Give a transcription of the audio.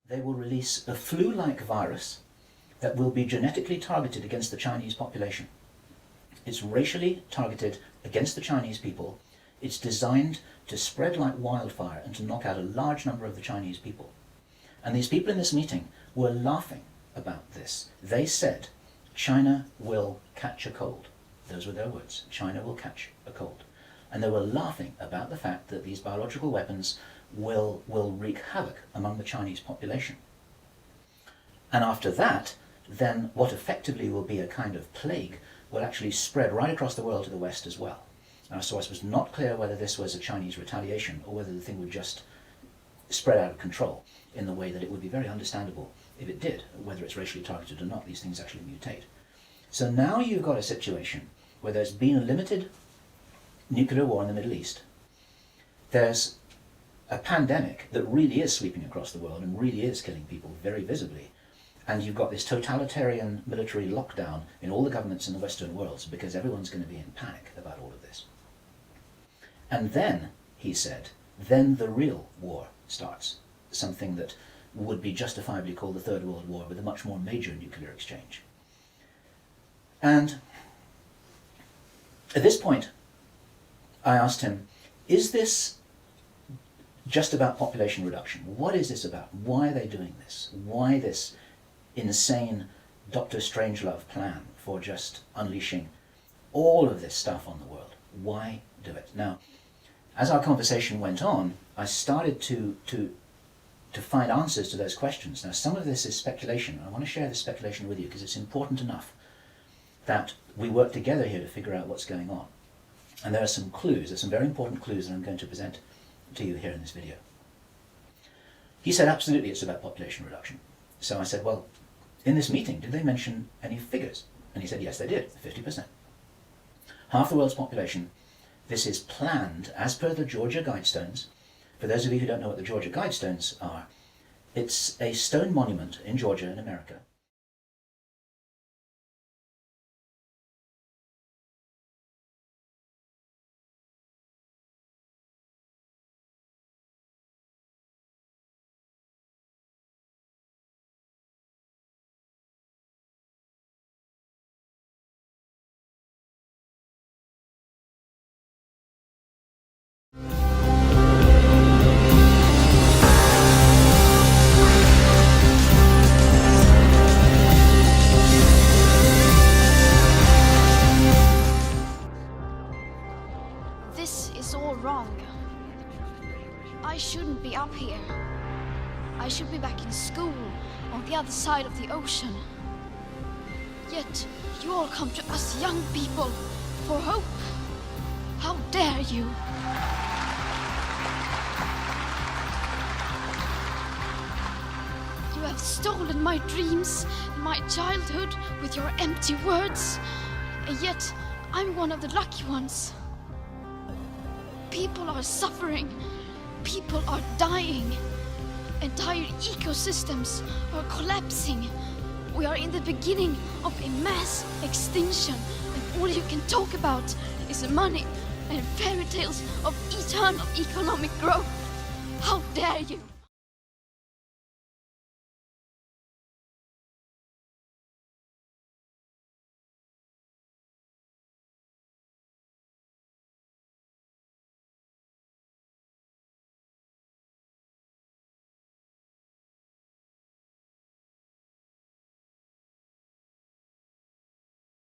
they will release a flu-like virus that will be genetically targeted against the Chinese population. It's racially targeted against the Chinese people. It's designed to spread like wildfire and to knock out a large number of the Chinese people. And these people in this meeting were laughing about this. They said, China will catch a cold. Those were their words. China will catch a cold. And they were laughing about the fact that these biological weapons will wreak havoc among the Chinese population. And after that, then what effectively will be a kind of plague will actually spread right across the world to the West as well. So it was not clear whether this was a Chinese retaliation or whether the thing would just spread out of control in the way that it would be very understandable if it did, whether it's racially targeted or not. These things actually mutate. So now you've got a situation where there's been a limited nuclear war in the Middle East. There's a pandemic that really is sweeping across the world and really is killing people very visibly. And you've got this totalitarian military lockdown in all the governments in the Western world because everyone's going to be in panic about all of this. And then, he said, then the real war starts. Something that would be justifiably called the Third World War with a much more major nuclear exchange. And at this point, I asked him, is this just about population reduction? What is this about? Why are they doing this? Why this insane Dr. Strangelove plan for just unleashing all of this stuff on the world? Why do it? Now, as our conversation went on, I started to find answers to those questions. Now, some of this is speculation. I want to share this speculation with you because it's important enough that we work together here to figure out what's going on. And there are some clues, there's some very important clues that I'm going to present to you here in this video. He said, absolutely, it's about population reduction. So I said, well, in this meeting, did they mention any figures? And he said, yes, they did, 50%. Half the world's population. This is planned as per the Georgia Guidestones. For those of you who don't know what the Georgia Guidestones are, it's a stone monument in Georgia in America. This is all wrong. I shouldn't be up here. I should be back in school on the other side of the ocean. Yet you all come to us young people for hope. How dare you? You have stolen my dreams, my childhood with your empty words. And yet I'm one of the lucky ones. People are suffering. People are dying. Entire ecosystems are collapsing. We are in the beginning of a mass extinction, and all you can talk about is money and fairy tales of eternal economic growth. How dare you!